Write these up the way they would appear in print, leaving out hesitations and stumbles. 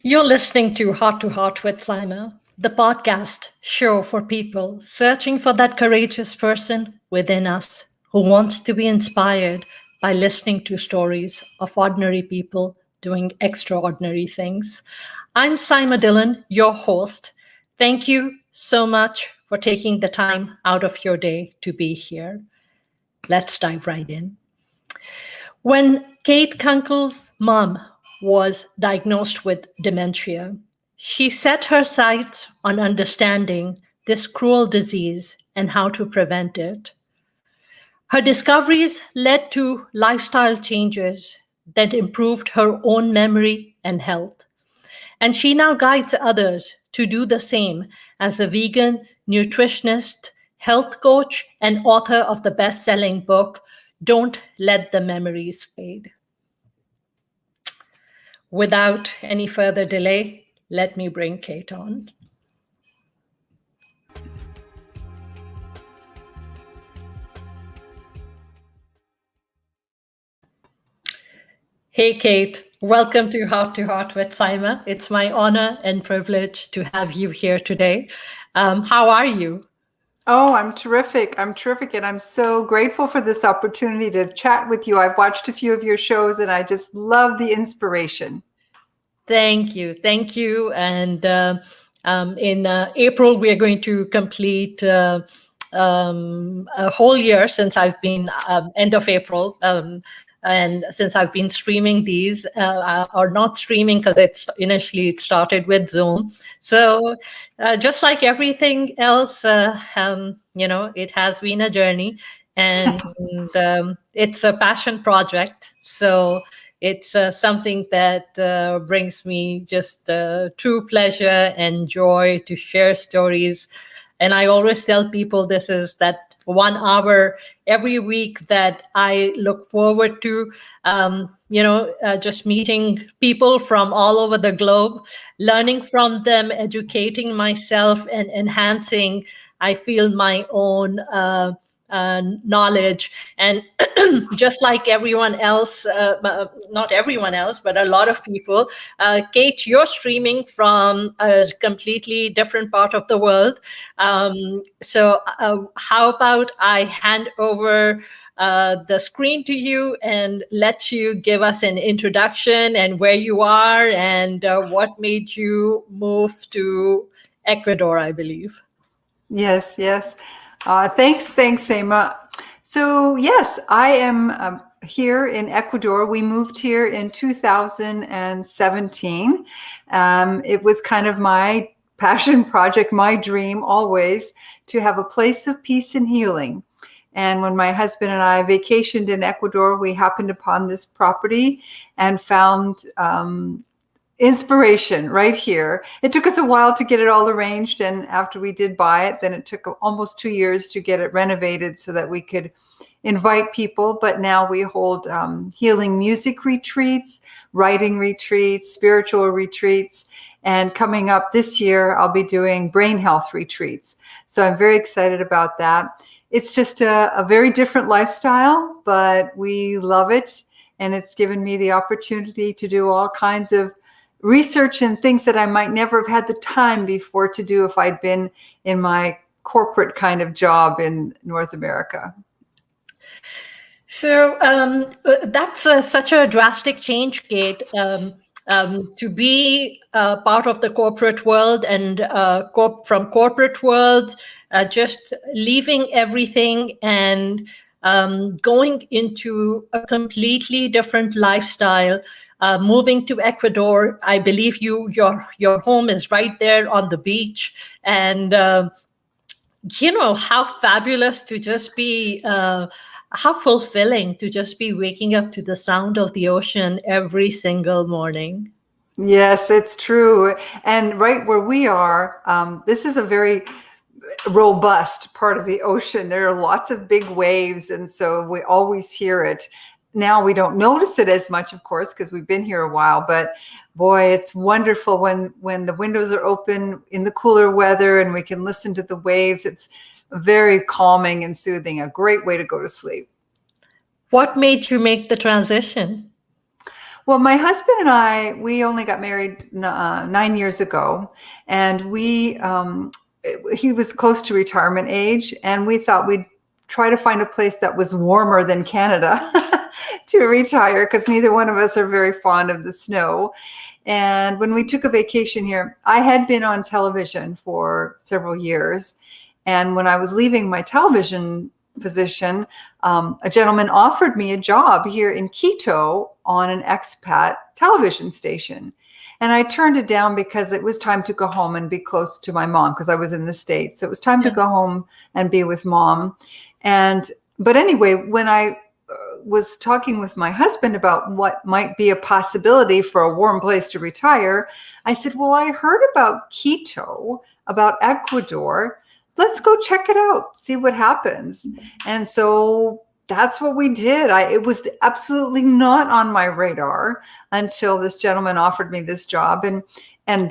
You're listening to Heart with Saima, the podcast show for people searching for that courageous person within us who wants to be inspired by listening to stories of ordinary people doing extraordinary things. I'm Saima Dillon, your host. Thank you so much for taking the time out of your day to be here. Let's dive right in. When Kate Kunkel's mom was diagnosed with dementia, she set her sights on understanding this cruel disease and how to prevent it. Her discoveries led to lifestyle changes that improved her own memory and health. And she now guides others to do the same as a vegan, nutritionist, health coach, and author of the best selling book, Don't Let the Memories Fade. Without any further delay, let me bring Kate on. Hey, Kate. Welcome to Heart with Saima. It's my honor and privilege to have you here today. How are you? Oh, I'm terrific. I'm terrific. And I'm so grateful for this opportunity to chat with you. I've watched a few of your shows and I just love the inspiration. Thank you. Thank you. And in April, we are going to complete a whole year since I've been, end of April. And since I've been streaming these, or not streaming because it started with Zoom. So just like everything else, it has been a journey, and it's a passion project. So it's something that brings me just true pleasure and joy to share stories. And I always tell people this is that 1 hour every week that I look forward to, just meeting people from all over the globe, learning from them, educating myself, and enhancing, I feel, my own knowledge. And just like everyone else, not everyone else, but a lot of people, Kate, you're streaming from a completely different part of the world. So how about I hand over the screen to you and let you give us an introduction and where you are and what made you move to Ecuador, I believe. Yes, yes. Thanks, Saima. So yes, I am here in Ecuador. We moved here in 2017. It was kind of my passion project, my dream always, to have a place of peace and healing. And when my husband and I vacationed in Ecuador, we happened upon this property and found inspiration right here. It took us a while to get it all arranged. And after we did buy it, then it took almost 2 years to get it renovated so that we could invite people. But now we hold healing music retreats, writing retreats, spiritual retreats. And coming up this year, I'll be doing brain health retreats. So I'm very excited about that. It's just a very different lifestyle, but we love it. And it's given me the opportunity to do all kinds of research and things that I might never have had the time before to do if I'd been in my corporate kind of job in North America. So that's such a drastic change, Kate, to be part of the corporate world and from corporate world, just leaving everything and going into a completely different lifestyle. Moving to Ecuador, I believe your home is right there on the beach, and how fabulous to just be. How fulfilling to just be waking up to the sound of the ocean every single morning. Yes, it's true. And right where we are, this is a very robust part of the ocean. There are lots of big waves, and so we always hear it. Now we don't notice it as much, of course, because we've been here a while, but boy, it's wonderful when the windows are open in the cooler weather and we can listen to the waves. It's very calming and soothing, a great way to go to sleep. What made you make the transition? Well, my husband and I, we only got married 9 years ago, and he was close to retirement age, and we thought we'd try to find a place that was warmer than Canada to retire, because neither one of us are very fond of the snow. And when we took a vacation here, I had been on television for several years. And when I was leaving my television position, a gentleman offered me a job here in Quito on an expat television station. And I turned it down because it was time to go home and be close to my mom, because I was in the States. So it was time to go home and be with mom. But anyway, when I was talking with my husband about what might be a possibility for a warm place to retire, I said, well, I heard about Quito, about Ecuador. Let's go check it out, see what happens. And so that's what we did. It was absolutely not on my radar until this gentleman offered me this job. And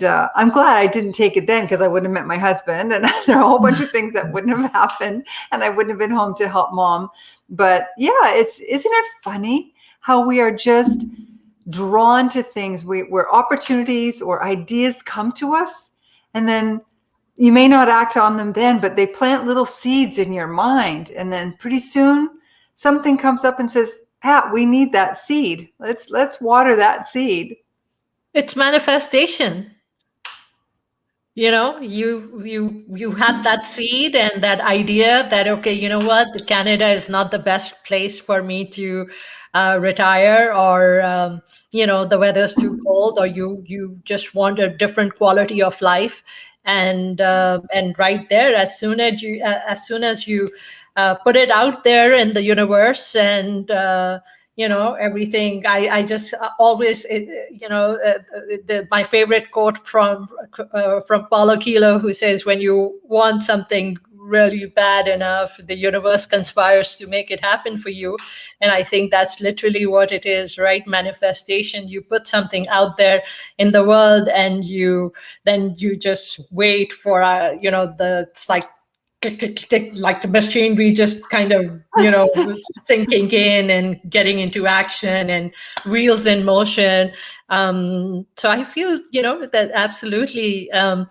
I'm glad I didn't take it then, because I wouldn't have met my husband, and there are a whole bunch of things that wouldn't have happened, and I wouldn't have been home to help mom. But yeah, isn't it funny how we are just drawn to things where opportunities or ideas come to us, and then you may not act on them then, but they plant little seeds in your mind, and then pretty soon something comes up and says, Pat, we need that seed. Let's water that seed. It's manifestation. You had that seed and that idea that, okay, you know what, Canada is not the best place for me to retire, or the weather's too cold, or you just want a different quality of life. And right there, as soon as you put it out there in the universe, and everything. I just always, my favorite quote from Paulo Coelho, who says, when you want something really bad enough, the universe conspires to make it happen for you. And I think that's literally what it is, right? Manifestation. You put something out there in the world, and then you just wait for it's like the machinery just kind of sinking in and getting into action, and wheels in motion. So I feel that absolutely. How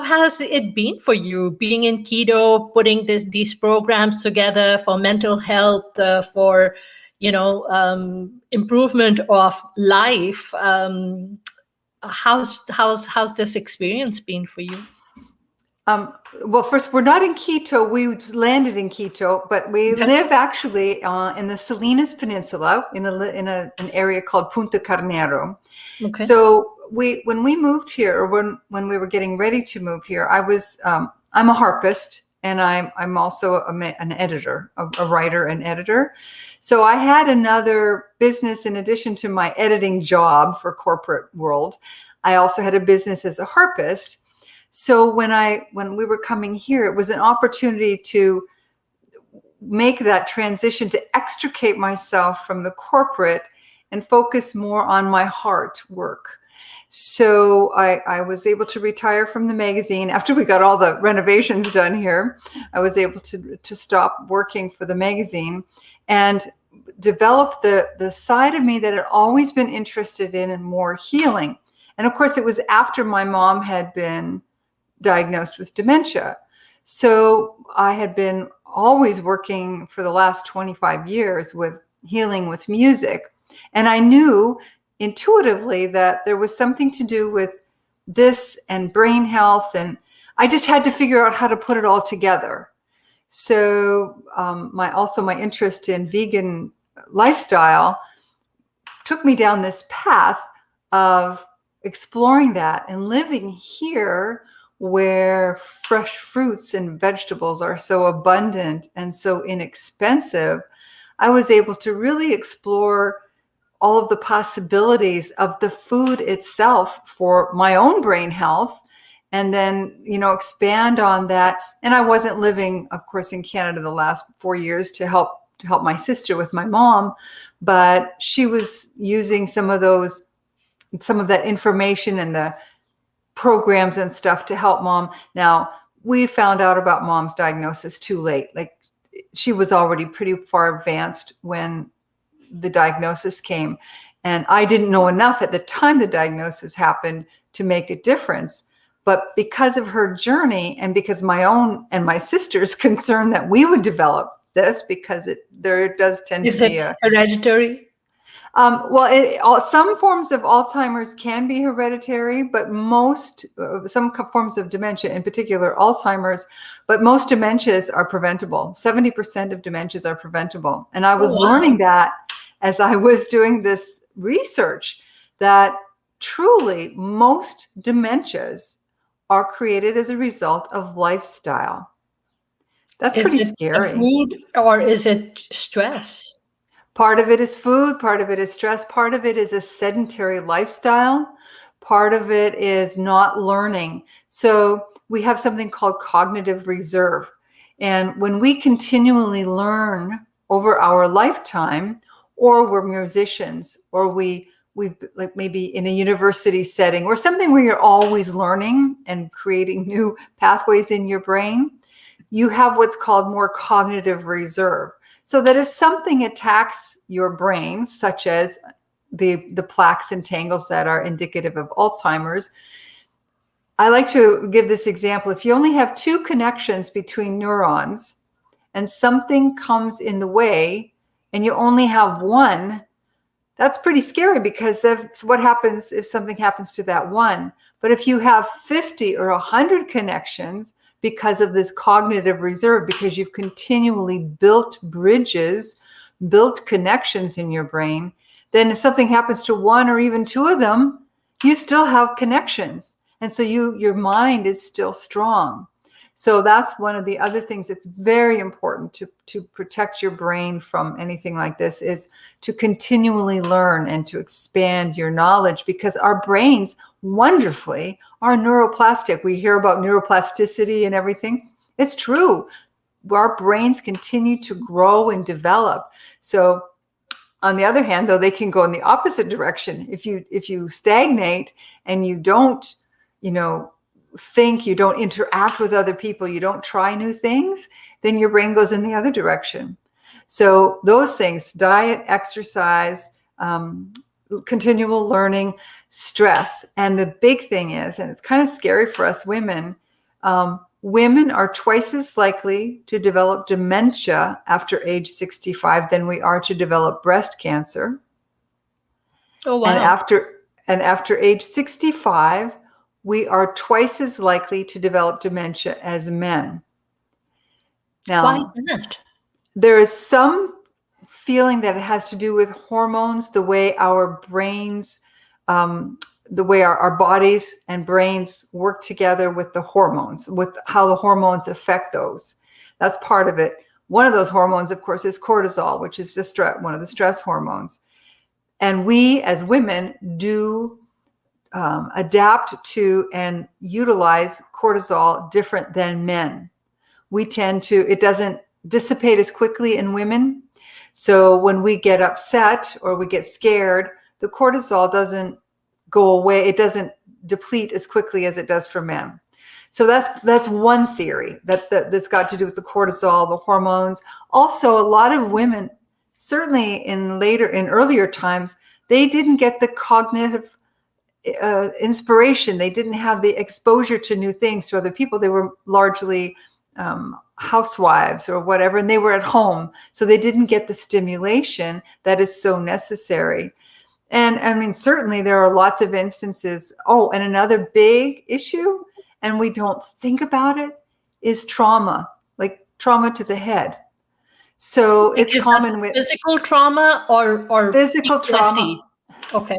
has it been for you being in keto, putting these programs together for mental health, for improvement of life? How's this experience been for you? Well, first, we're not in Quito. We landed in Quito, but we live actually in the Salinas Peninsula in an area called Punta Carnero. Okay. So when we moved here, or when we were getting ready to move here, I'm a harpist, and I'm also an editor, a writer and editor. So I had another business in addition to my editing job for corporate world. I also had a business as a harpist. So when we were coming here, it was an opportunity to make that transition, to extricate myself from the corporate and focus more on my heart work. So I was able to retire from the magazine after we got all the renovations done here. I was able to stop working for the magazine and develop the side of me that had always been interested in and more healing. And of course, it was after my mom had been diagnosed with dementia. So I had been always working for the last 25 years with healing with music. And I knew intuitively that there was something to do with this and brain health. And I just had to figure out how to put it all together. So my interest in vegan lifestyle took me down this path of exploring that and living here, where fresh fruits and vegetables are so abundant and so inexpensive. I was able to really explore all of the possibilities of the food itself for my own brain health, and then, expand on that. And I wasn't living, of course, in Canada the last 4 years to help my sister with my mom, but she was using some of that information and the programs and stuff to help mom. Now, we found out about mom's diagnosis too late. Like, she was already pretty far advanced when the diagnosis came. And I didn't know enough at the time the diagnosis happened to make a difference. But because of her journey and because my own and my sister's concern that we would develop this, because there does tend to be a hereditary. Some forms of Alzheimer's can be hereditary, but some forms of dementia, in particular Alzheimer's, but most dementias are preventable. 70% of dementias are preventable. And I was learning that as I was doing this research, that truly most dementias are created as a result of lifestyle. That's pretty scary. Is it food or is it stress? Part of it is food, part of it is stress, part of it is a sedentary lifestyle, part of it is not learning. So we have something called cognitive reserve. And when we continually learn over our lifetime, or we're musicians, or we like maybe in a university setting or something where you're always learning and creating new pathways in your brain, you have what's called more cognitive reserve. So that if something attacks your brain, such as the plaques and tangles that are indicative of Alzheimer's, I like to give this example. If you only have two connections between neurons and something comes in the way and you only have one, that's pretty scary, because that's what happens if something happens to that one. But if you have 50 or 100 connections because of this cognitive reserve, because you've continually built bridges, built connections in your brain, then if something happens to one or even two of them, you still have connections. And so your mind is still strong. So that's one of the other things that's very important to protect your brain from anything like this, is to continually learn and to expand your knowledge, because our brains wonderfully are neuroplastic. We hear about neuroplasticity and everything. It's true. Our brains continue to grow and develop. So on the other hand, though, they can go in the opposite direction. If you stagnate and you don't, think, you don't interact with other people, you don't try new things, then your brain goes in the other direction. So those things: diet, exercise, continual learning, stress. And the big thing is, and it's kind of scary for us women, women are twice as likely to develop dementia after age 65 than we are to develop breast cancer. Oh, wow. And after age 65, we are twice as likely to develop dementia as men. Now, why is that? There is some feeling that it has to do with hormones, the way our brains, the way our bodies and brains work together with the hormones, with how the hormones affect those. That's part of it. One of those hormones, of course, is cortisol, which is just one of the stress hormones. And we as women do adapt to and utilize cortisol different than men. It doesn't dissipate as quickly in women. So when we get upset or we get scared, the cortisol doesn't go away. It doesn't deplete as quickly as it does for men. So that's one theory that's got to do with the cortisol, the hormones. Also, a lot of women, certainly in earlier times, they didn't get the cognitive inspiration. They didn't have the exposure to new things, to other people. They were largely housewives or whatever, and they were at home. So they didn't get the stimulation that is so necessary. And I mean, certainly there are lots of instances. Oh, and another big issue, and we don't think about it, is trauma, like trauma to the head. So it's common with physical trauma or physical trauma. Okay.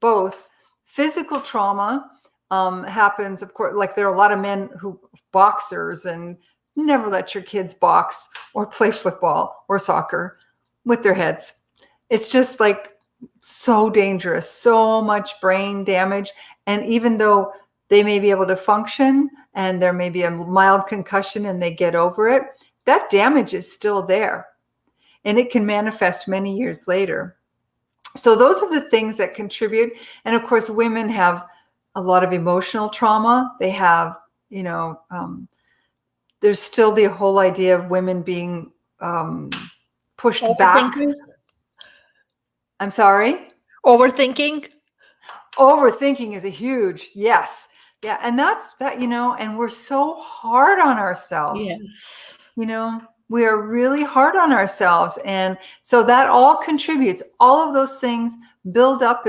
Both. Physical trauma happens, of course, like there are a lot of men boxers, and never let your kids box or play football or soccer with their heads. It's just like so dangerous, so much brain damage. And even though they may be able to function and there may be a mild concussion and they get over it, that damage is still there. And it can manifest many years later. So those are the things that contribute. And of course, women have a lot of emotional trauma. They have, there's still the whole idea of women being pushed back. I'm sorry? Overthinking? Overthinking is a huge, yes. Yeah. And that's that, and we're so hard on ourselves. Yes. We are really hard on ourselves. And so that all contributes, all of those things build up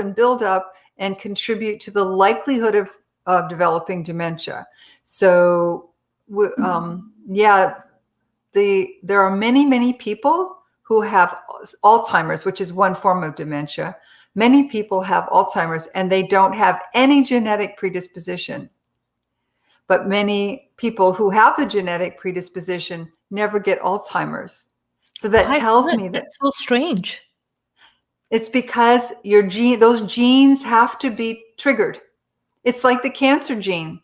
and contribute to the likelihood of developing dementia. So, yeah, there are many, many people who have Alzheimer's, which is one form of dementia. Many people have Alzheimer's and they don't have any genetic predisposition. But many people who have the genetic predisposition never get Alzheimer's. So that tells me that That's so strange. it's because those genes have to be triggered. It's like the cancer gene.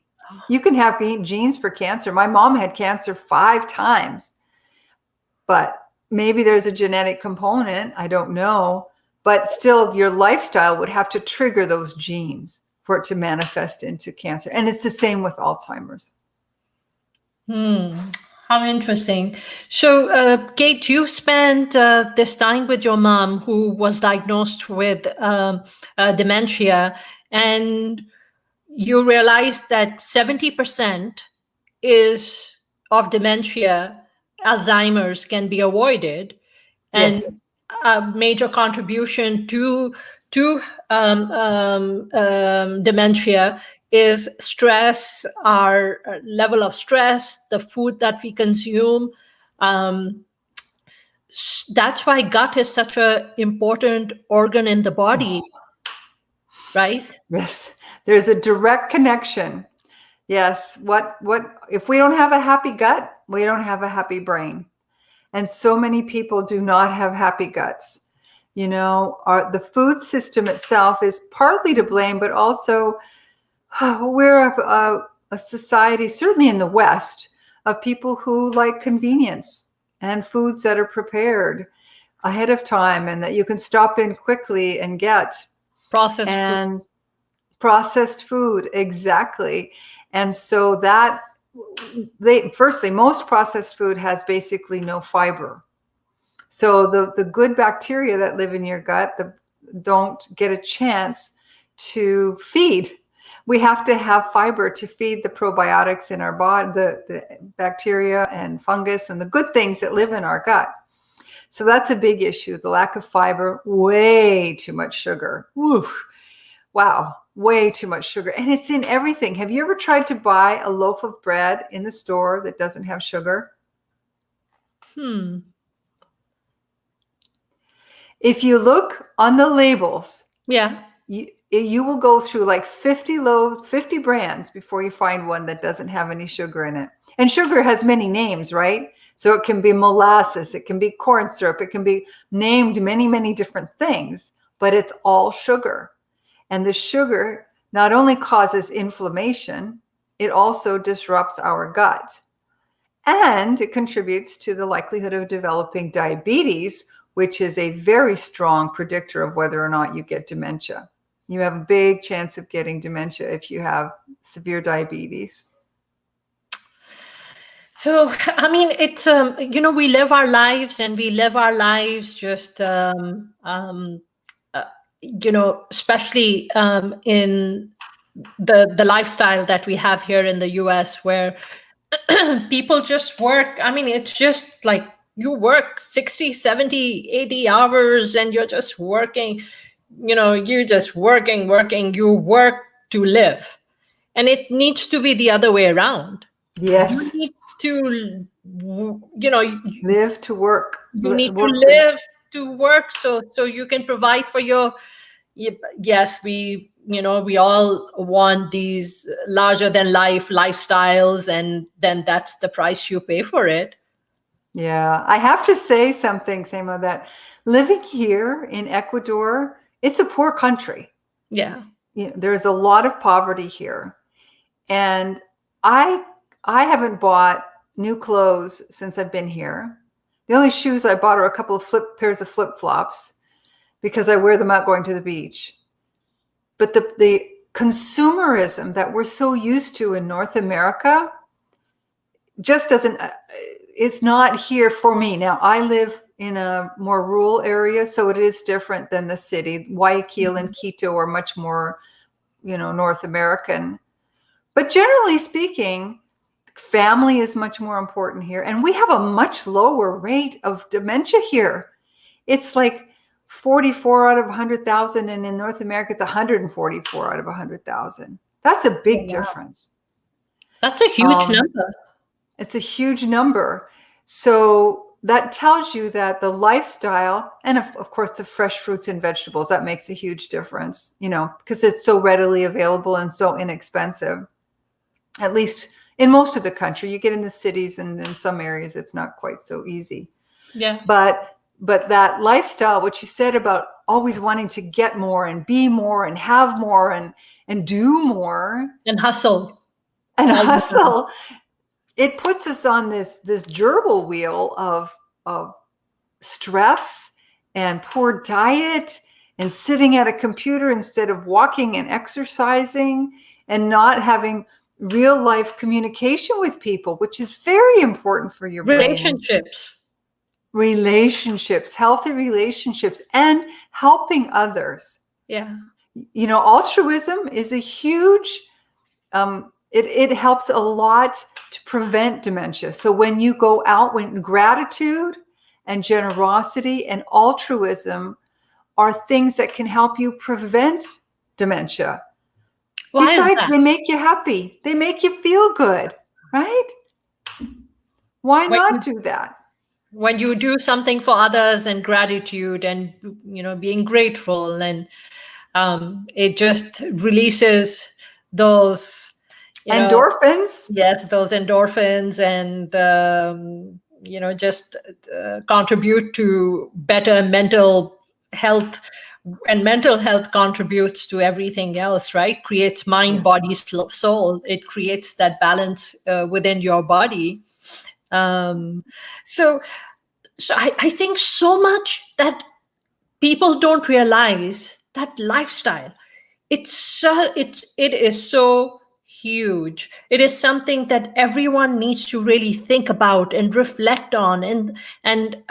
You can have genes for cancer. My mom had cancer 5 times. But maybe there's a genetic component, I don't know, but still your lifestyle would have to trigger those genes for it to manifest into cancer. And it's the same with Alzheimer's. How interesting. So, Kate, you spent this time with your mom who was diagnosed with dementia, and you realized that 70% is of dementia, Alzheimer's, can be avoided, Yes. and a major contribution to dementia is stress, our level of stress, the food that we consume. Um, that's why gut is such an important organ in the body, right? Yes. There's a direct connection. Yes. What if we don't have a happy gut, we don't have a happy brain. And so many people do not have happy guts. The food system itself is partly to blame, but also we're a society, certainly in the West, of people who like convenience and foods that are prepared ahead of time and that you can stop in quickly and get. Processed food. And processed food, exactly. And so firstly, most processed food has basically no fiber. So the good bacteria that live in your gut don't get a chance to feed. We have to have fiber to feed the probiotics in our body, the bacteria and fungus and the good things that live in our gut. So that's a big issue, the lack of fiber, way too much sugar. Woof. Wow, way too much sugar. And it's in everything. Have you ever tried to buy a loaf of bread in the store that doesn't have sugar? If you look on the labels, Yeah. you will go through like 50 brands before you find one that doesn't have any sugar in it. And sugar has many names, right? So it can be molasses, it can be corn syrup, it can be named many, many different things, but it's all sugar. And the sugar not only causes inflammation, it also disrupts our gut. And it contributes to the likelihood of developing diabetes, which is a very strong predictor of whether or not you get dementia. You have a big chance of getting dementia if you have severe diabetes. So, I mean, it's, we live our lives and we live our lives just, especially in the lifestyle that we have here in the US, where people just work. I mean, it's just like you work 60, 70, 80 hours and you're just working, you're just working, you work to live. And it needs to be the other way around. Yes. You need to, live to work. You need to live to work so you can provide for your, yes, we all want these larger than life lifestyles, and then that's the price you pay for it. Yeah, I have to say something, Saima, that living here in Ecuador, it's a poor country. Yeah. There's a lot of poverty here. And I haven't bought new clothes since I've been here. The only shoes I bought are a couple of pairs of flip-flops because I wear them out going to the beach. But the consumerism that we're so used to in North America just doesn't, it's not here for me. Now, I live in a more rural area, so it is different than the city. Guayaquil and Quito are much more, North American. But generally speaking, family is much more important here. And we have a much lower rate of dementia here. It's like 44 out of 100,000. And in North America, it's 144 out of 100,000. That's a big difference. That's a huge number. It's a huge number. So that tells you that the lifestyle, and of course the fresh fruits and vegetables, that makes a huge difference, because it's so readily available and so inexpensive. At least in most of the country. You get in the cities, and in some areas it's not quite so easy. Yeah. But that lifestyle, what you said about always wanting to get more and be more and have more and do more and hustle. It puts us on this gerbil wheel of stress and poor diet and sitting at a computer instead of walking and exercising and not having real life communication with people, which is very important for your relationships, healthy relationships, and helping others. Yeah. Altruism is a huge, it helps a lot to prevent dementia. So when you go out, when gratitude and generosity and altruism are things that can help you prevent dementia. Besides, they make you happy. They make you feel good, right? Why not do that? When you do something for others and gratitude and, being grateful, and it just releases those endorphins. Yes, those endorphins, and, just contribute to better mental health. And mental health contributes to everything else, right? Creates mind, body, soul. It creates that balance within your body. So I think so much that people don't realize that lifestyle. It is so huge. It is something that everyone needs to really think about and reflect on, and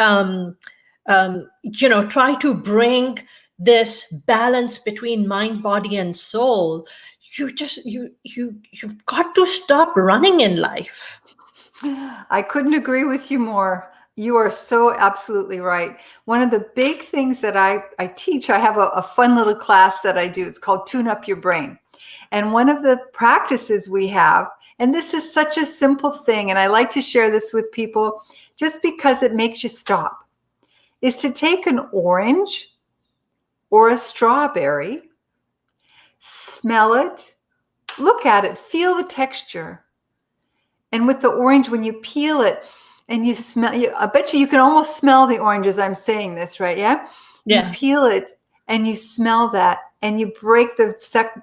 try to bring this balance between mind, body, and soul. You've got to stop running in life. I couldn't agree with you more. You are so absolutely right. One of the big things that I teach, I have a fun little class that I do. It's called Tune Up Your Brain. And one of the practices we have, and this is such a simple thing, and I like to share this with people just because it makes you stop, is to take an orange or a strawberry, smell it, look at it, feel the texture. And with the orange, when you peel it and you smell, I bet you can almost smell the orange as I'm saying this, right? Yeah? Yeah. You peel it and you smell that, and you break the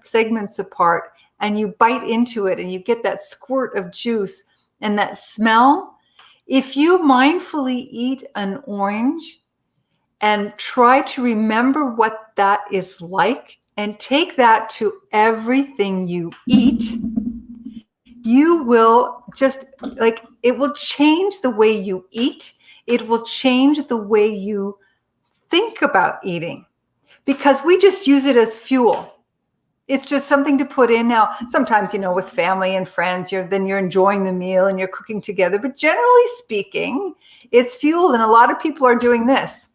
segments apart and you bite into it and you get that squirt of juice and that smell. If you mindfully eat an orange and try to remember what that is like and take that to everything you eat, you will just it will change the way you eat. It will change the way you think about eating, because we just use it as fuel. It's just something to put in. Now, sometimes, with family and friends, you're enjoying the meal and you're cooking together. But generally speaking, it's fuel. And a lot of people are doing this,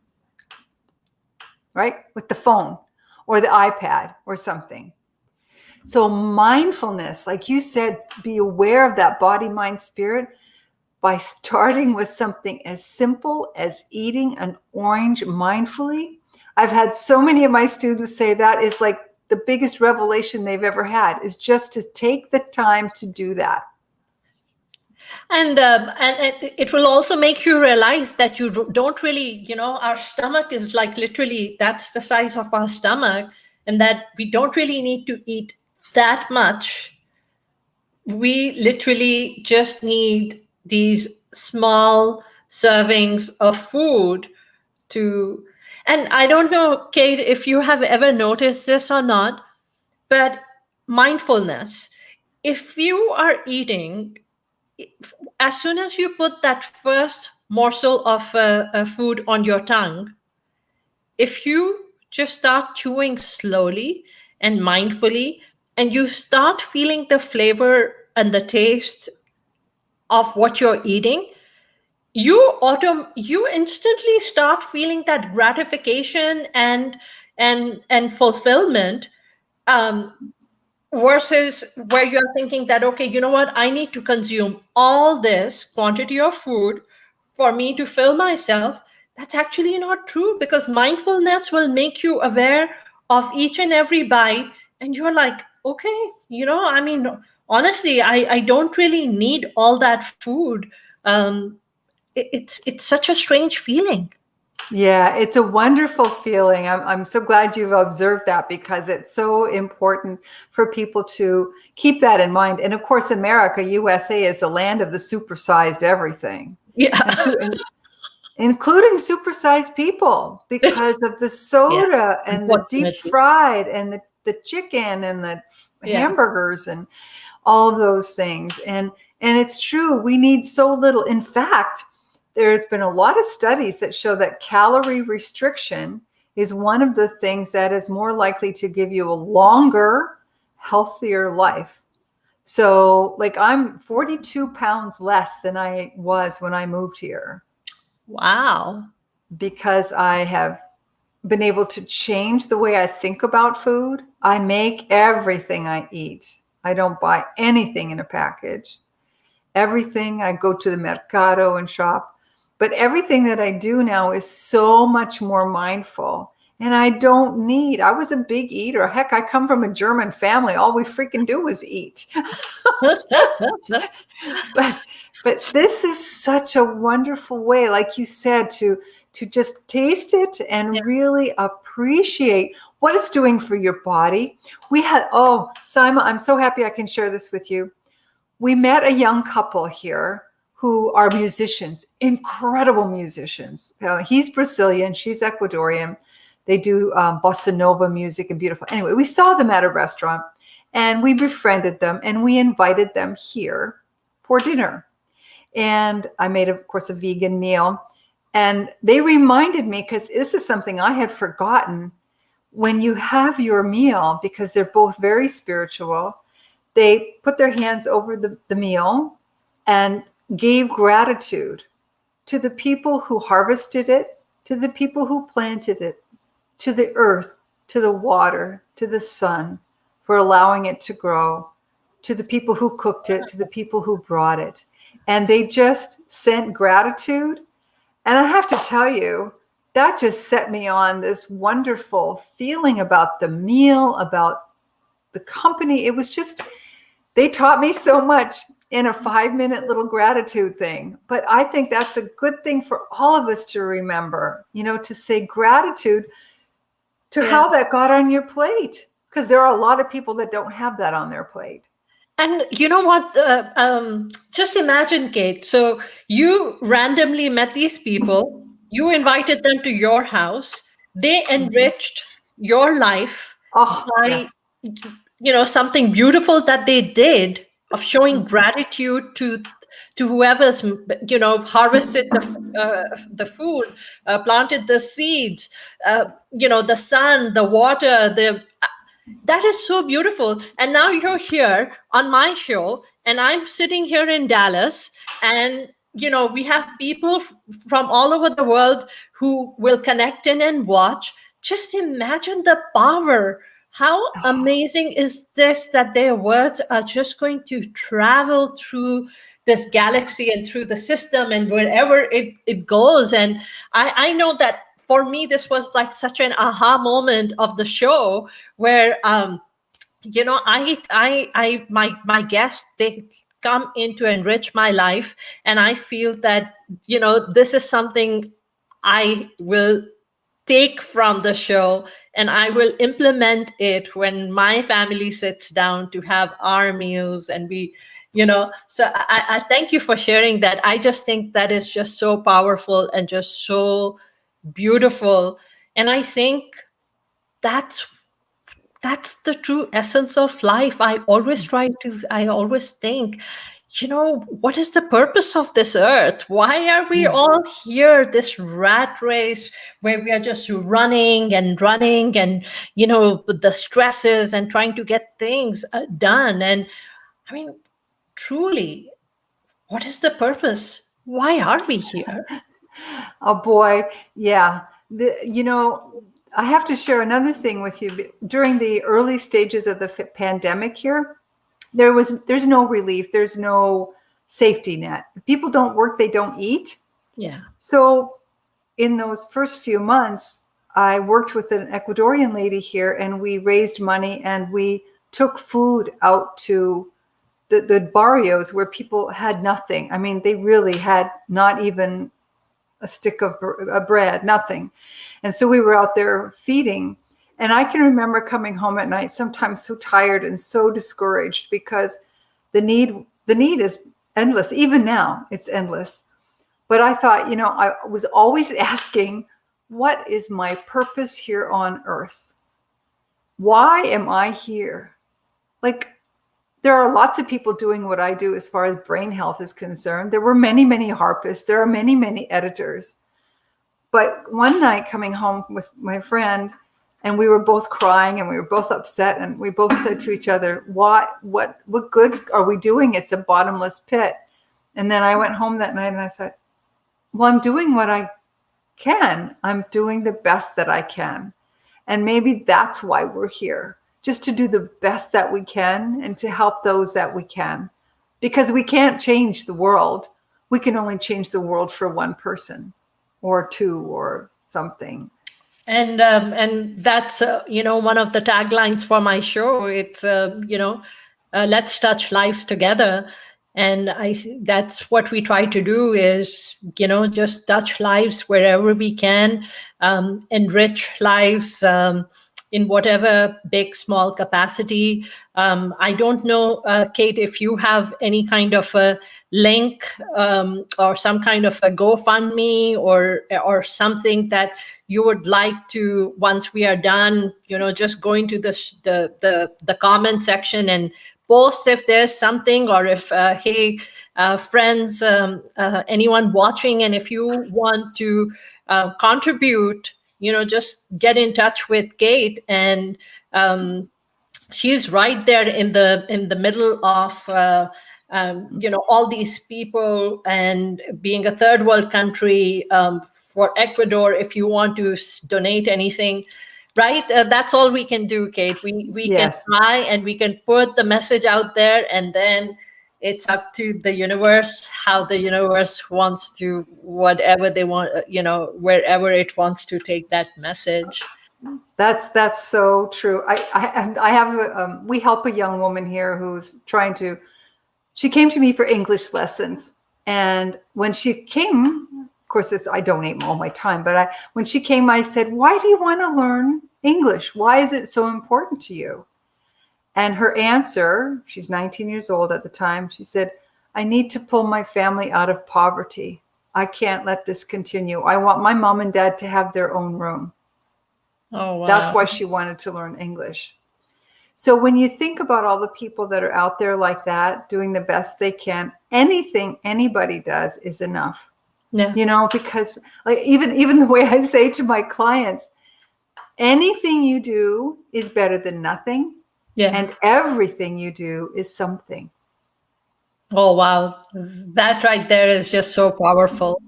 right? With the phone or the iPad or something. So mindfulness, like you said, be aware of that body, mind, spirit by starting with something as simple as eating an orange mindfully. I've had so many of my students say that is like the biggest revelation they've ever had, is just to take the time to do that. And it will also make you realize that you don't really, our stomach is like literally, that's the size of our stomach, and that we don't really need to eat that much. We literally just need these small servings of food to, and I don't know, Kate, if you have ever noticed this or not, but mindfulness, if you are eating, as soon as you put that first morsel of food on your tongue, if you just start chewing slowly and mindfully, and you start feeling the flavor and the taste of what you're eating, you instantly start feeling that gratification and fulfillment, um, versus where you're thinking that, okay, you know what, I need to consume all this quantity of food for me to fill myself. That's actually not true, because mindfulness will make you aware of each and every bite, and you're like, okay, I mean, honestly, I don't really need all that food. It's such a strange feeling. Yeah, it's a wonderful feeling. I'm so glad you've observed that, because it's so important for people to keep that in mind. And of course, America, USA, is the land of the supersized everything, and Yeah. including supersized people, because of the Yeah, soda and the deep unfortunately. fried and the chicken and the Yeah. hamburgers and all of those things. And it's true, we need so little. In fact, there's been a lot of studies that show that calorie restriction is one of the things that is more likely to give you a longer, healthier life. So, like, I'm 42 pounds less than I was when I moved here, Wow. because I have been able to change the way I think about food. I make everything I eat. I don't buy anything in a package. Everything, I go to the mercado and shop. But everything that I do now is so much more mindful. And I was a big eater. Heck, I come from a German family. All we freaking do is eat. but but this is such a wonderful way, like you said, to just taste it and really appreciate what it's doing for your body. Saima, I'm so happy I can share this with you. We met a young couple here who are musicians, incredible musicians. He's Brazilian, she's Ecuadorian. They do bossa nova music and beautiful. Anyway, we saw them at a restaurant and we befriended them and we invited them here for dinner. And I made, of course, a vegan meal. And they reminded me, because this is something I had forgotten, when you have your meal, because they're both very spiritual, they put their hands over the meal and gave gratitude to the people who harvested it, to the people who planted it, to the earth, to the water, to the sun, for allowing it to grow, to the people who cooked it, to the people who brought it. And they just sent gratitude. And I have to tell you, that just set me on this wonderful feeling about the meal, about the company. It was just, they taught me so much in a 5-minute little gratitude thing. But I think that's a good thing for all of us to remember, to say gratitude to how that got on your plate. Because there are a lot of people that don't have that on their plate. And you know what? Just imagine, Kate. So you randomly met these people, you invited them to your house, they enriched your life Oh, by, yes. something beautiful that they did, of showing gratitude to whoever's, harvested the food, planted the seeds, the sun, the water, that is so beautiful. And now you're here on my show, and I'm sitting here in Dallas, and we have people from all over the world who will connect in and watch. Just imagine the power. How amazing is this, that their words are just going to travel through this galaxy and through the system and wherever it goes. And I know that for me, this was like such an aha moment of the show, where my guests, they come in to enrich my life, and I feel that this is something I will take from the show, and I will implement it when my family sits down to have our meals. And so I thank you for sharing that. I just think that is just so powerful and just so beautiful. And I think that's that's the true essence of life. I always think, what is the purpose of this earth? Why are we all here, this rat race where we are just running and, the stresses and trying to get things done? And I mean, truly, what is the purpose? Why are we here? Oh boy, yeah. I have to share another thing with you. During the early stages of the pandemic here, there's no relief. There's no safety net. If people don't work, they don't eat. Yeah. So in those first few months, I worked with an Ecuadorian lady here, and we raised money and we took food out to the barrios where people had nothing. I mean, they really had not even a stick of bread, nothing. And so we were out there feeding. And I can remember coming home at night, sometimes so tired and so discouraged, because the need is endless. Even now, it's endless. But I thought, I was always asking, what is my purpose here on earth? Why am I here? Like, there are lots of people doing what I do as far as brain health is concerned. There were many, many harpists. There are many, many editors. But one night coming home with my friend, and we were both crying and we were both upset, and we both said to each other, what good are we doing? It's a bottomless pit. And then I went home that night and I thought, well, I'm doing what I can. I'm doing the best that I can. And maybe that's why we're here, just to do the best that we can and to help those that we can. Because we can't change the world. We can only change the world for one person or two or something. And that's one of the taglines for my show. It's let's touch lives together. And that's what we try to do is just touch lives wherever we can, enrich lives in whatever big small capacity. I don't know, Kate, if you have any kind of a link or some kind of a GoFundMe or something that you would like to, once we are done, just go into the comment section and post if there's something, or if hey, friends, anyone watching, and if you want to contribute, just get in touch with Kate. And she's right there in the middle of all these people, and being a third world country, for Ecuador, if you want to donate anything, right? That's all we can do, Kate. We Yes. can try and we can put the message out there, and then it's up to the universe, how the universe wants to, whatever they want, wherever it wants to take that message. That's so true. I have we help a young woman here who's she came to me for English lessons, and when she came, of course, I donate all my time, but when she came, I said, "Why do you want to learn English? Why is it so important to you?" And her answer, she's 19 years old at the time, she said, "I need to pull my family out of poverty. I can't let this continue. I want my mom and dad to have their own room." Oh, wow. That's why she wanted to learn English. So when you think about all the people that are out there like that, doing the best they can, anything anybody does is enough. Yeah. Because like even the way I say to my clients, anything you do is better than nothing. Yeah. And everything you do is something. Oh, wow. That right there is just so powerful.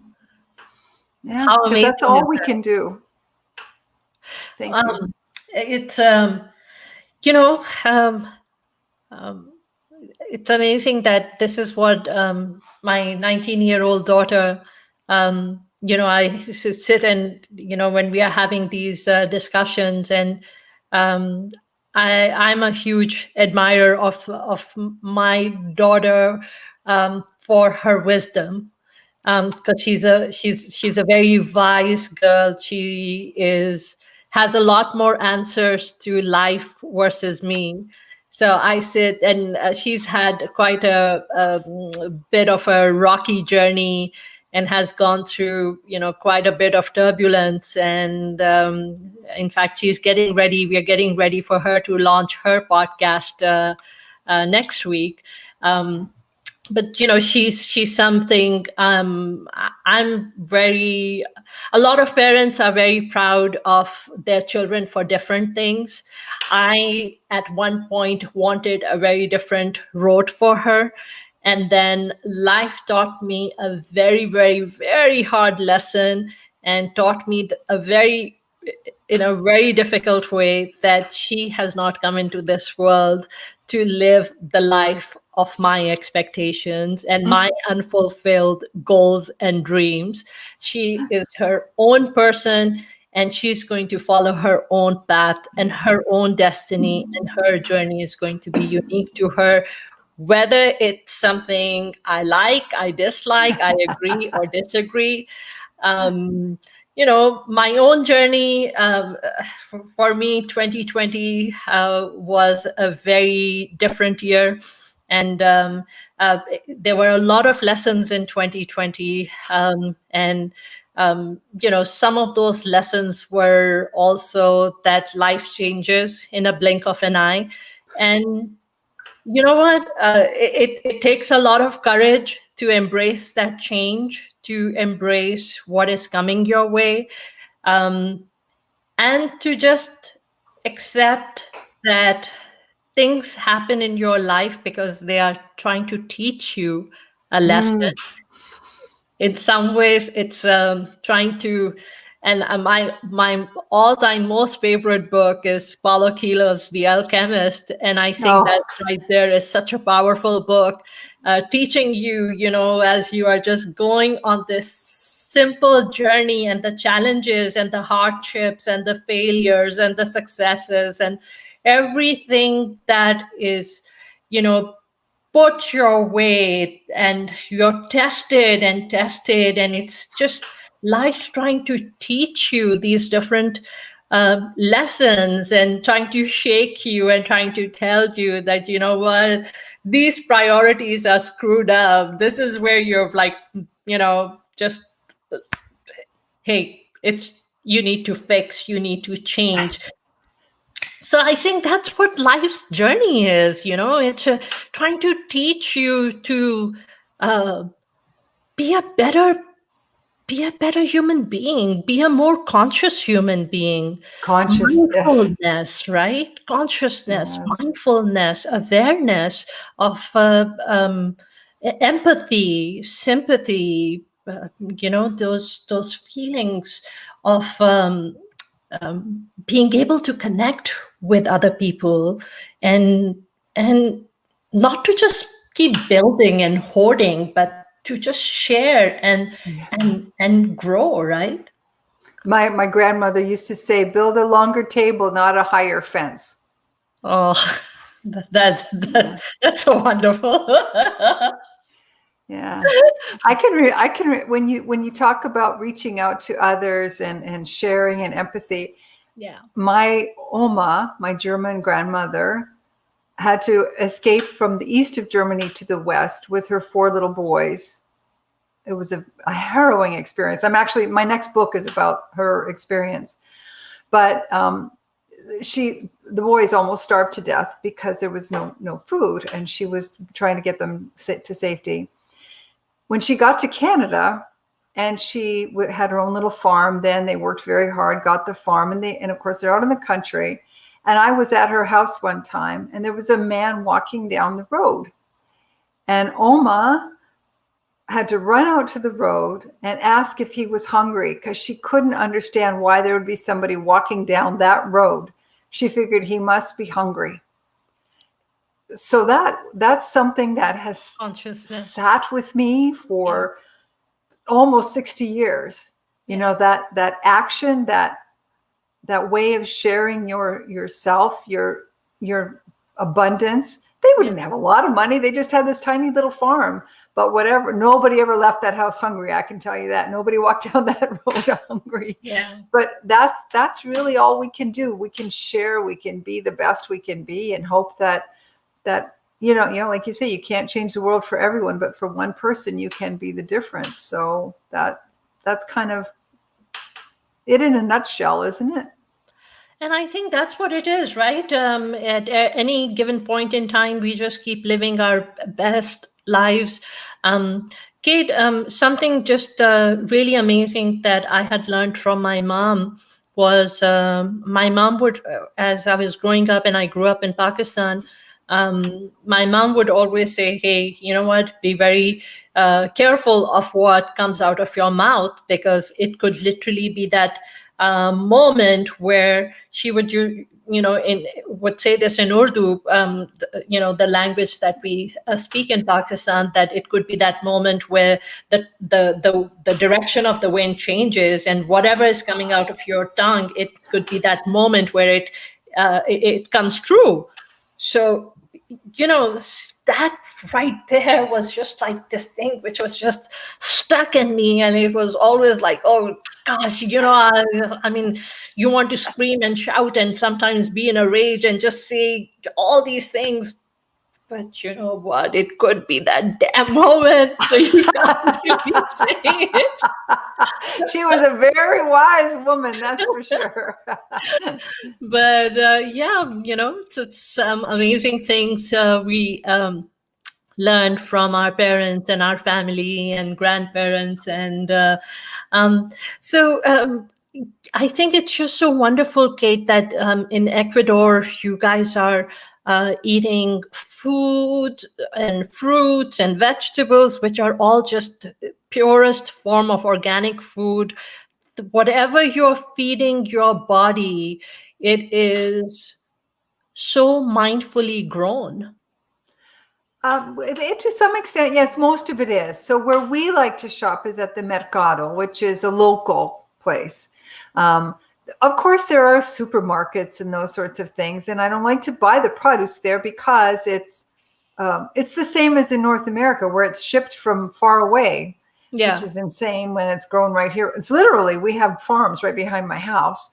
Yeah, How because amazing that's all is we that? can do. Thank you. It's you know it's amazing that this is what my 19-year-old daughter, I sit and, when we are having these discussions, and um, I'm a huge admirer of my daughter, for her wisdom, because she's a very wise girl. She has a lot more answers to life versus me. So I sit, and she's had quite a bit of a rocky journey, and has gone through, quite a bit of turbulence. And in fact, she's getting ready. We are getting ready for her to launch her podcast next week. but she's something. I'm very, a lot of parents are very proud of their children for different things. I at one point wanted a very different road for her, and then life taught me a very, very, very hard lesson, and taught me a very, in a very difficult way, that she has not come into this world to live the life of my expectations and my unfulfilled goals and dreams. She is her own person, and she's going to follow her own path and her own destiny, and her journey is going to be unique to her. Whether it's something I dislike, I agree or disagree. um, my own journey, for me, 2020 was a very different year. And there were a lot of lessons in 2020. Some of those lessons were also that life changes in a blink of an eye. And you know what? It takes a lot of courage to embrace that change, to embrace what is coming your way, um, and to just accept that things happen in your life because they are trying to teach you a lesson. Mm. In some ways, it's trying to. And my all-time most favorite book is Paulo Coelho's The Alchemist, and I think Oh, that right there is such a powerful book, teaching you, as you are just going on this simple journey, and the challenges and the hardships and the failures and the successes and everything that is, you know put your way, and you're tested and tested, and it's just life trying to teach you these different lessons, and trying to shake you and trying to tell you that, what, these priorities are screwed up. This is where you're like, just, hey, it's, you need to fix, you need to change. So I think that's what life's journey is. It's trying to teach you to uh, be a better be a better human being, be a more conscious human being. conscious. Yes. Mindfulness, right? Consciousness, Yes. mindfulness, awareness of empathy, sympathy, those feelings of being able to connect with other people, and and not to just keep building and hoarding, but to just share and grow, right? My grandmother used to say, "Build a longer table, not a higher fence." Oh, Yeah. that's so wonderful. Yeah. I can when you talk about reaching out to others and sharing and empathy. Yeah. My Oma, my German grandmother, had to escape from the east of Germany to the west with her 4 little boys. It was a harrowing experience. My next book is about her experience. But the boys almost starved to death because there was no food, and she was trying to get them to safety. When she got to Canada, and she had her own little farm, then they worked very hard, got the farm, and of course they're out in the country. And I was at her house one time, and there was a man walking down the road, and Oma had to run out to the road and ask if he was hungry, because she couldn't understand why there would be somebody walking down that road. She figured he must be hungry. So that's something that has Consciousness. sat with me for almost 60 years. That action, that way of sharing yourself, your abundance. They wouldn't have a lot of money. They just had this tiny little farm. But whatever, nobody ever left that house hungry. I can tell you that. Nobody walked down that road hungry. Yeah. But that's really all we can do. We can share. We can be the best we can be, and hope that like you say, you can't change the world for everyone, but for one person, you can be the difference. So that's kind of it in a nutshell, isn't it? And I think that's what it is, right? At any given point in time, we just keep living our best lives. Kate, something just really amazing that I had learned from my mom was my mom would, as I was growing up and I grew up in Pakistan, my mom would always say, hey, you know what, be very careful of what comes out of your mouth, because it could literally be that moment where she would, would say this in Urdu, the language that we speak in Pakistan, that it could be that moment where the direction of the wind changes, and whatever is coming out of your tongue, it could be that moment where it comes true. So, that right there was just like this thing which was just stuck in me. And it was always like, oh gosh, I mean, you want to scream and shout and sometimes be in a rage and just say all these things. But you know what? It could be that damn moment. So you can't really say it. She was a very wise woman, that's for sure. But it's amazing things we learned from our parents and our family and grandparents. And so I think it's just so wonderful, Kate, that in Ecuador, you guys are eating food and fruits and vegetables, which are all just purest form of organic food. Whatever you're feeding your body, it is so mindfully grown. To some extent, yes, most of it is. So where we like to shop is at the Mercado, which is a local place. Of course, there are supermarkets and those sorts of things, and I don't like to buy the produce there because it's the same as in North America, where it's shipped from far away, Yeah. which is insane when it's grown right here. It's literally, we have farms right behind my house.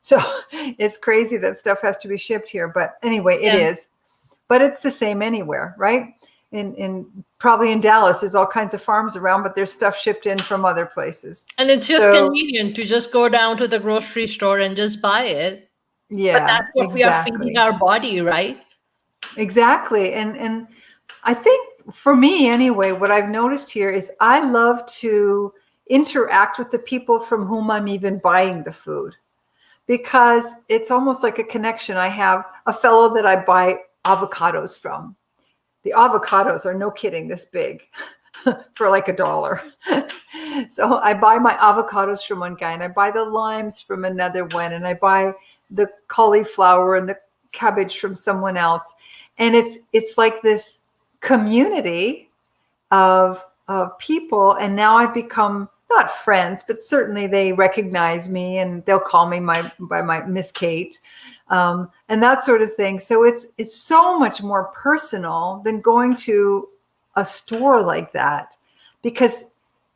So it's crazy that stuff has to be shipped here. But anyway, it is. But it's the same anywhere, right? In probably in Dallas, there's all kinds of farms around, but there's stuff shipped in from other places. And it's just convenient to just go down to the grocery store and just buy it. Yeah, but that's what we are feeding our body, right? Exactly. And I think for me anyway, what I've noticed here is I love to interact with the people from whom I'm even buying the food, because it's almost like a connection. I have a fellow that I buy avocados from. The avocados are, no kidding, this big for like $1. So I buy my avocados from one guy, and I buy the limes from another one, and I buy the cauliflower and the cabbage from someone else. And it's like this community of people. And now I've become not friends, but certainly they recognize me and they'll call me by my Miss Kate, and that sort of thing. So it's so much more personal than going to a store like that, because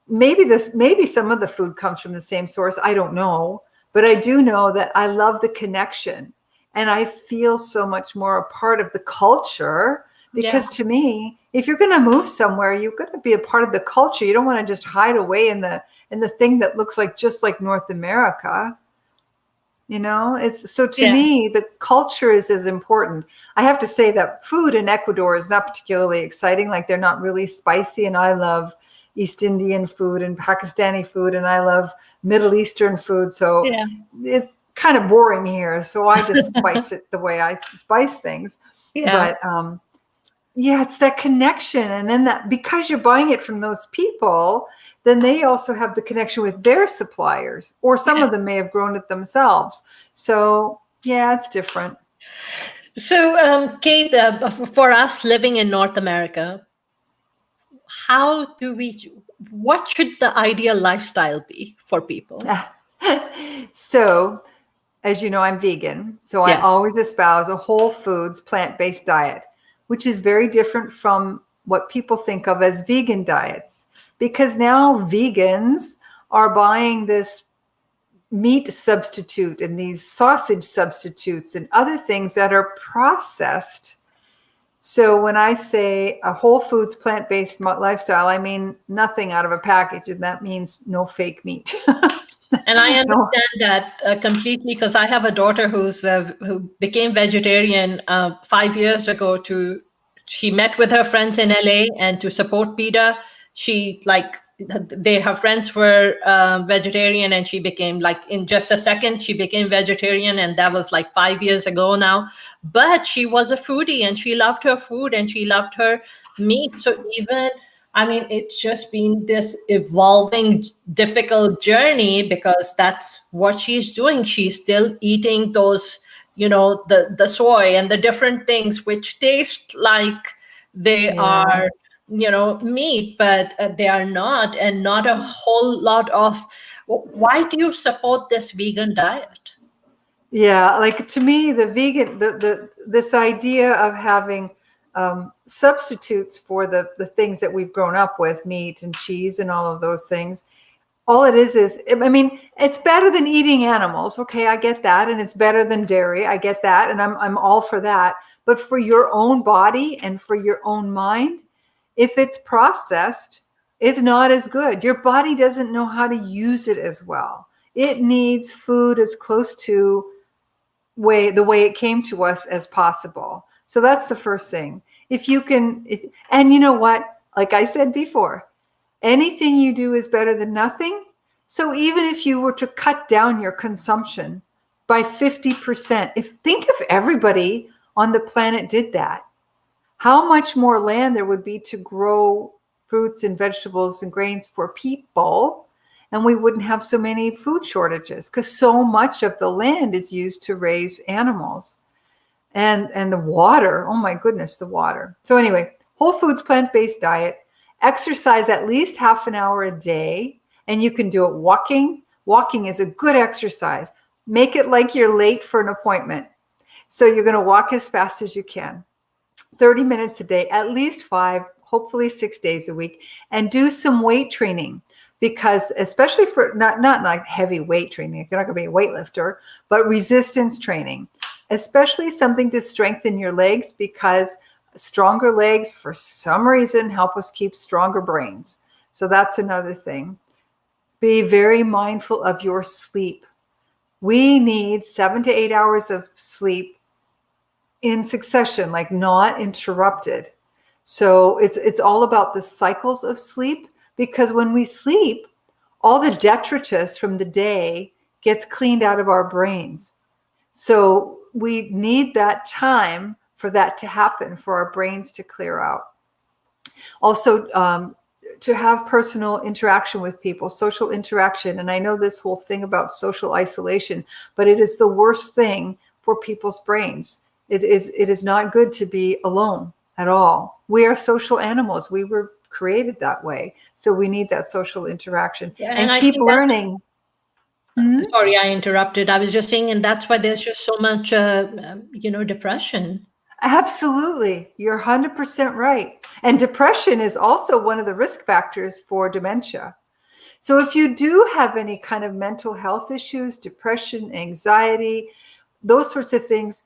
maybe some of the food comes from the same source. I don't know, but I do know that I love the connection, and I feel so much more a part of the culture. Because to me, if you're going to move somewhere, you're going to be a part of the culture. You don't want to just hide away in the thing that looks like just like North America. It's so to me, the culture is as important. I have to say that food in Ecuador is not particularly exciting. Like, they're not really spicy, and I love East Indian food and Pakistani food, and I love Middle Eastern food. So it's kind of boring here. So I just spice it the way I spice things. But it's that connection. And then that, because you're buying it from those people, then they also have the connection with their suppliers, or some of them may have grown it themselves. So it's different. So Kate, for us living in North America, what should the ideal lifestyle be for people? So, as you know, I'm vegan. So I always espouse a whole foods, plant-based diet, which is very different from what people think of as vegan diets, because now vegans are buying this meat substitute and these sausage substitutes and other things that are processed. So when I say a whole foods, plant-based lifestyle, I mean nothing out of a package, and that means no fake meat. And I understand that completely, because I have a daughter who became vegetarian 5 years ago to she met with her friends in LA, and to support PETA, she like her friends were vegetarian, and she became, like, in just a second she became vegetarian, and that was like 5 years ago now. But she was a foodie, and she loved her food, and she loved her meat. So even, I mean, it's just been this evolving, difficult journey, because that's what she's doing. She's still eating those, the soy and the different things which taste like they Yeah. are, meat, but they are not, and not a whole lot of. Why do you support this vegan diet? Yeah, like to me, the vegan, this idea of having substitutes for the things that we've grown up with, meat and cheese and all of those things. All it is, I mean, it's better than eating animals. Okay, I get that, and it's better than dairy. I get that, and I'm all for that. But for your own body and for your own mind, if it's processed, it's not as good. Your body doesn't know how to use it as well. It needs food as close to the way it came to us as possible. So that's the first thing. If you can, and you know what? Like I said before, anything you do is better than nothing. So even if you were to cut down your consumption by 50%, think if everybody on the planet did that, how much more land there would be to grow fruits and vegetables and grains for people, and we wouldn't have so many food shortages, because so much of the land is used to raise animals. And the water, oh my goodness, the water. So anyway, whole foods, plant-based diet, exercise at least half an hour a day, and you can do it walking. Walking is a good exercise. Make it like you're late for an appointment. So you're going to walk as fast as you can. 30 minutes a day, at least 5, hopefully 6 days a week, and do some weight training, because especially for not like heavy weight training, you're not going to be a weightlifter, but resistance training, especially something to strengthen your legs, because stronger legs for some reason help us keep stronger brains. So that's another thing. Be very mindful of your sleep. We need 7 to 8 hours of sleep in succession, like not interrupted. So it's all about the cycles of sleep, because when we sleep, all the detritus from the day gets cleaned out of our brains. So we need that time for that to happen, for our brains to clear out. Also, to have personal interaction with people, social interaction. And I know this whole thing about social isolation, but it is the worst thing for people's brains. It is not good to be alone at all. We are social animals. We were created that way. So we need that social interaction, and I keep think that, learning. sorry, I interrupted. I was just saying, and that's why there's just so much, depression. Absolutely. You're 100% right. And depression is also one of the risk factors for dementia. So if you do have any kind of mental health issues, depression, anxiety, those sorts of things,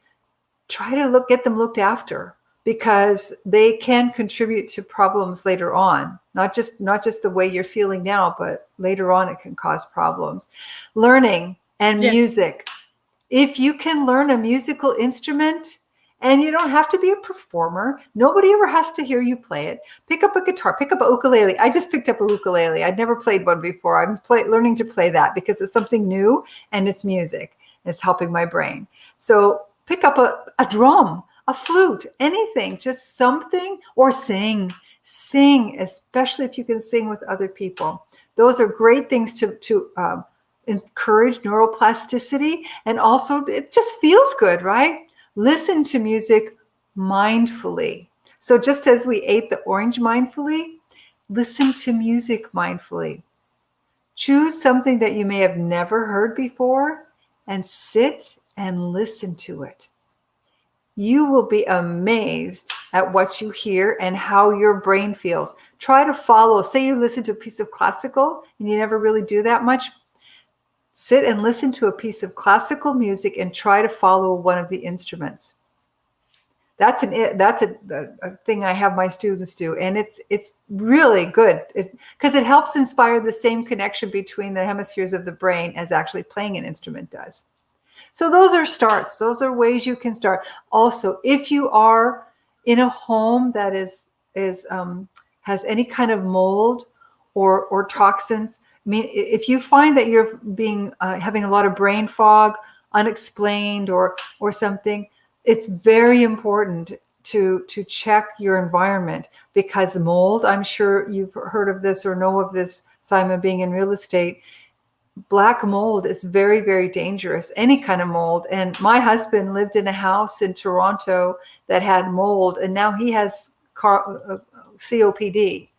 try to get them looked after, because they can contribute to problems later on. Not just the way you're feeling now, but later on it can cause problems. Learning and music. If you can learn a musical instrument, and you don't have to be a performer. Nobody ever has to hear you play it. Pick up a guitar, pick up a ukulele. I just picked up a ukulele. I'd never played one before. I'm learning to play that because it's something new and it's music. It's helping my brain. So pick up a drum, a flute, anything, just something, or sing. Sing, especially if you can sing with other people. Those are great things to encourage neuroplasticity, and also it just feels good, right? Listen to music mindfully. So just as we ate the orange mindfully, listen to music mindfully. Choose something that you may have never heard before and sit and listen to it. You will be amazed at what you hear and how your brain feels. Try to follow. Say you listen to a piece of classical and you never really do that much. Sit and listen to a piece of classical music and try to follow one of the instruments. That's a thing I have my students do, and it's really good because it helps inspire the same connection between the hemispheres of the brain as actually playing an instrument does. So those are starts. Those are ways you can start. Also, if you are in a home that has any kind of mold or toxins. I mean, if you find that you're being having a lot of brain fog, unexplained or something, it's very important to check your environment, because mold, I'm sure you've heard of this or know of this, Saima, being in real estate. Black mold is very, very dangerous, any kind of mold. And my husband lived in a house in Toronto that had mold, and now he has COPD.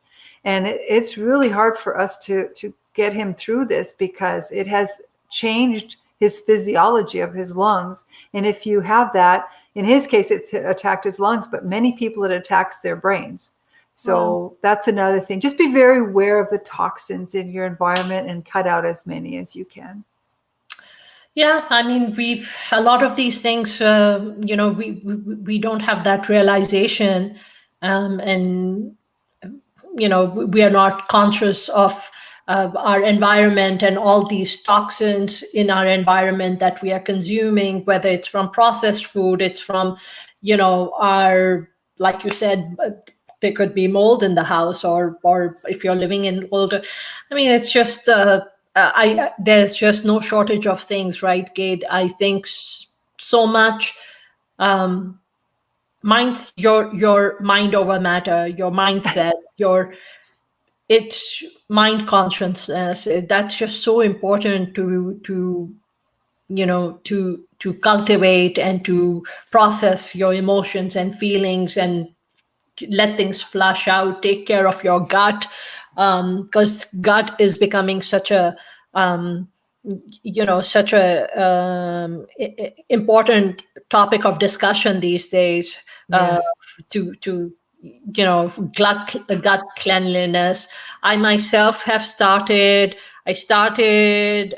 And it's really hard for us to get him through this, because it has changed his physiology of his lungs. And if you have that, in his case, it's attacked his lungs, but many people, it attacks their brains. So that's another thing. Just be very aware of the toxins in your environment and cut out as many as you can. Yeah, I mean, a lot of these things, we don't have that realization, and we are not conscious of our environment and all these toxins in our environment that we are consuming, whether it's from processed food, it's from, our, like you said, there could be mold in the house, or if you're living in older, I mean, it's just there's just no shortage of things, right, Kate? I think so much. Your mind over matter, your mindset, it's mind consciousness. That's just so important to cultivate and to process your emotions and feelings and let things flush out. Take care of your gut, because gut is becoming such a important topic of discussion these days. Yes. To gut cleanliness. I myself have started. I started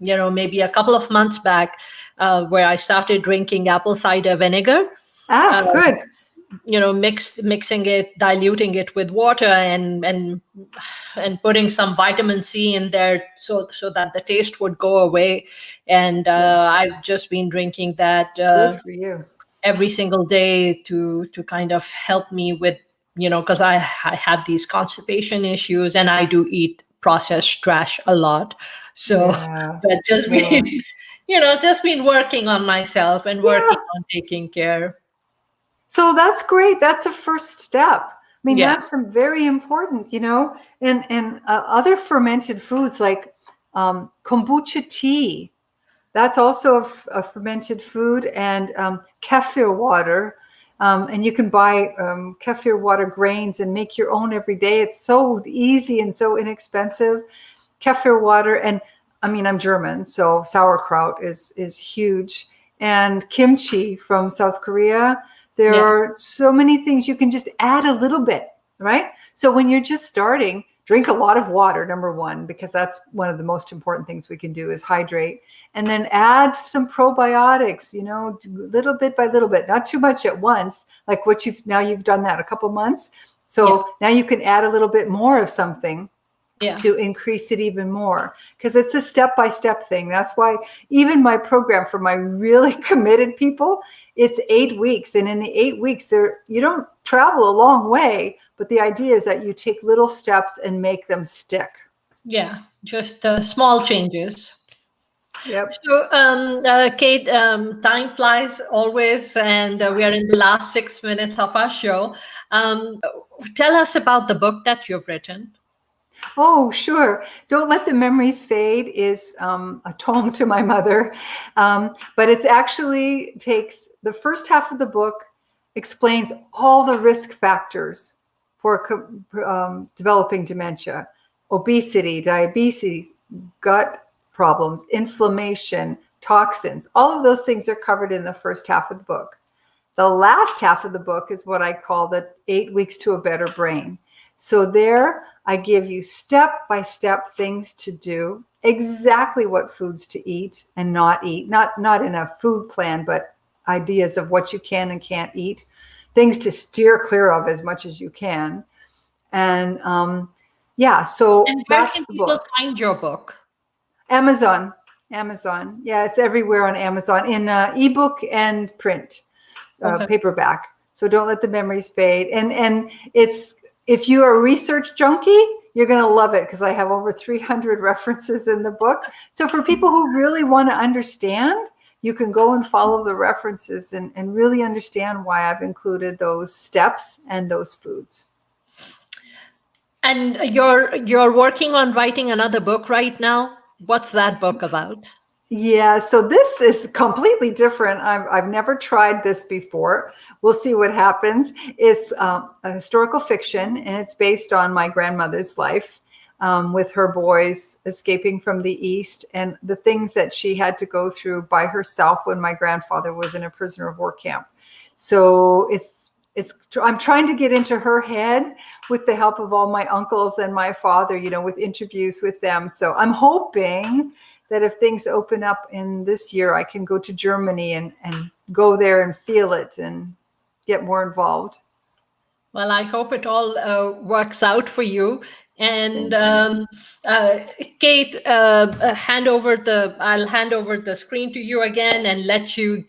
maybe a couple of months back, where I started drinking apple cider vinegar. Good. Mixing it, diluting it with water, and putting some vitamin C in there, so that the taste would go away. And I've just been drinking that Good for you. every single day to kind of help me with, because I have these constipation issues, and I do eat processed trash a lot. So Yeah. but just been just been working on myself and working on taking care. So that's great. That's a first step. I mean, Yeah. that's very important, and other fermented foods like kombucha tea. That's also a fermented food, and kefir water. And you can buy kefir water grains and make your own every day. It's so easy and so inexpensive. Kefir water, and I mean, I'm German, so sauerkraut is huge. And kimchi from South Korea. There are so many things you can just add a little bit, right? So when you're just starting, drink a lot of water, number one, because that's one of the most important things we can do is hydrate. And then add some probiotics, little bit by little bit, not too much at once, like what you've done that a couple months. So now you can add a little bit more of something to increase it even more, because it's a step-by-step thing. That's why even my program for my really committed people, it's 8 weeks. And in the 8 weeks, you don't travel a long way, but the idea is that you take little steps and make them stick. Yeah, just small changes. Yep. So, Kate, time flies always, and we are in the last 6 minutes of our show. Tell us about the book that you've written. Oh, sure. Don't Let the Memories Fade is a tome to my mother. But it actually takes the first half of the book, explains all the risk factors for developing dementia: obesity, diabetes, gut problems, inflammation, toxins. All of those things are covered in the first half of the book. The last half of the book is what I call the 8 weeks to a better brain. So there I give you step-by-step things to do, exactly what foods to eat and not eat, not in a food plan, but ideas of what you can and can't eat, things to steer clear of as much as you can. And so and where that's can the people book. find your book? Amazon. Yeah, it's everywhere on Amazon in ebook and print. Okay. paperback. So don't let the memories fade. And it's, if you are a research junkie, you're going to love it because I have over 300 references in the book. So for people who really want to understand, you can go and follow the references and really understand why I've included those steps and those foods. And you're working on writing another book right now. What's that book about? Yeah, so this is completely different. I've never tried this before. We'll see what happens. It's a historical fiction, and it's based on my grandmother's life, with her boys escaping from the East and the things that she had to go through by herself when my grandfather was in a prisoner of war camp. So I'm trying to get into her head with the help of all my uncles and my father, with interviews with them. So I'm hoping that if things open up in this year, I can go to Germany and go there and feel it and get more involved. Well, I hope it all works out for you. And Kate, I'll hand over the screen to you again and let you,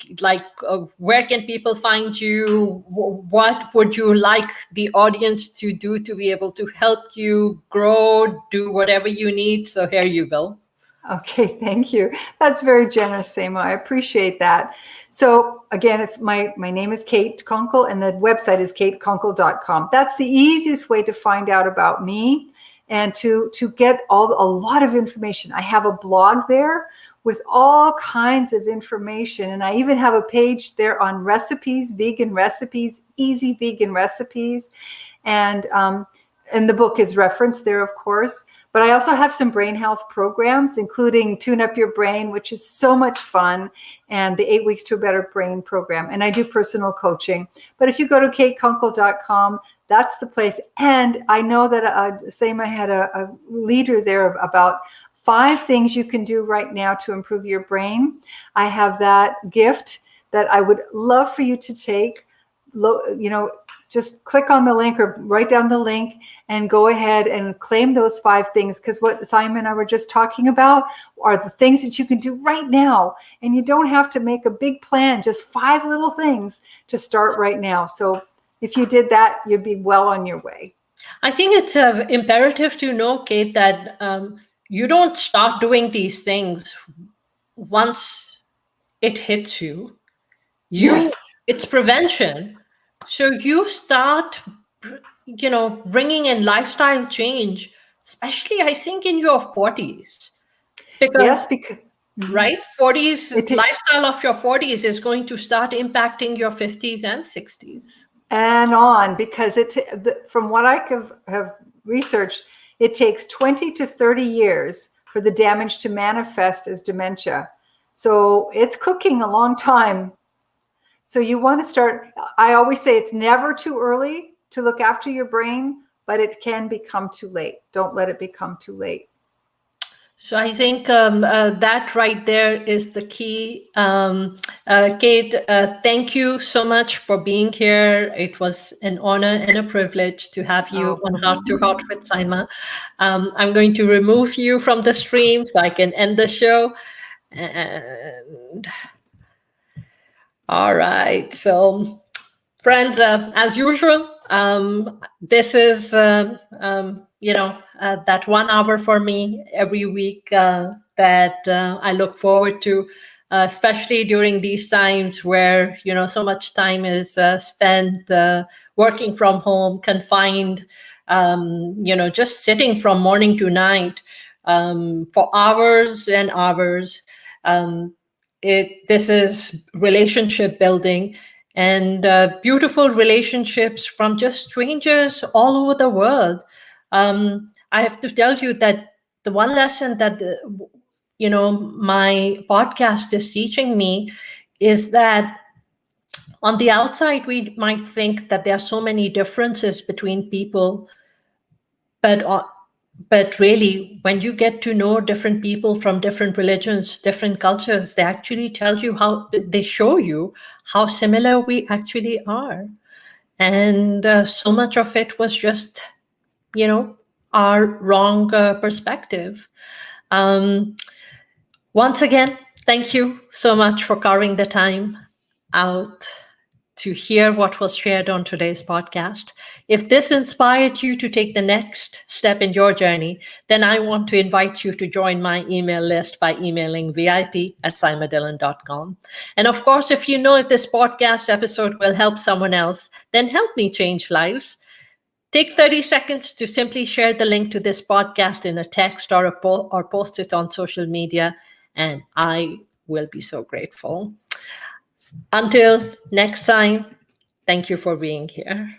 where can people find you? What would you like the audience to do to be able to help you grow, do whatever you need? So here you go. Okay, thank you. That's very generous, Saima. I appreciate that. So again, it's my name is Kate Kunkel, and the website is katekunkel.com. That's the easiest way to find out about me and to get a lot of information. I have a blog there with all kinds of information, and I even have a page there on recipes, vegan recipes, easy vegan recipes, and the book is referenced there, of course. But I also have some brain health programs, including Tune Up Your Brain, which is so much fun, and the 8 Weeks to a Better Brain program. And I do personal coaching. But if you go to katekunkel.com, that's the place. And I know that Saima had a leader there about 5 things you can do right now to improve your brain. I have that gift that I would love for you to take. Just click on the link or write down the link and go ahead and claim those 5 things, because what Saima and I were just talking about are the things that you can do right now. And you don't have to make a big plan, just 5 little things to start right now. So if you did that, you'd be well on your way. I think it's imperative to know, Kate, that you don't start doing these things once it hits you. Yes. It's prevention. So you start, bringing in lifestyle change, especially I think in your 40s, Yes, because right, 40s lifestyle of your 40s is going to start impacting your 50s and 60s. And on, because from what I have researched, it takes 20 to 30 years for the damage to manifest as dementia. So it's cooking a long time. So you want to start, I always say it's never too early to look after your brain, but it can become too late. Don't let it become too late. So I think that right there is the key. Kate, thank you so much for being here. It was an honor and a privilege to have you on Heart to Heart with Saima. I'm going to remove you from the stream so I can end the show. And all right. So, friends, as usual, this is, that 1 hour for me every week that I look forward to, especially during these times where, so much time is spent working from home, confined, just sitting from morning to night for hours and hours. This is relationship building, and beautiful relationships from just strangers all over the world. I have to tell you that the one lesson that my podcast is teaching me is that on the outside we might think that there are so many differences between people, but really, when you get to know different people from different religions, different cultures, they actually they show you how similar we actually are. And so much of it was just, our wrong perspective. Once again, thank you so much for carving the time out to hear what was shared on today's podcast. If this inspired you to take the next step in your journey, then I want to invite you to join my email list by emailing vip@saimadillon.com. And of course, if you know if this podcast episode will help someone else, then help me change lives. Take 30 seconds to simply share the link to this podcast in a text or or post it on social media, and I will be so grateful. Until next time, thank you for being here.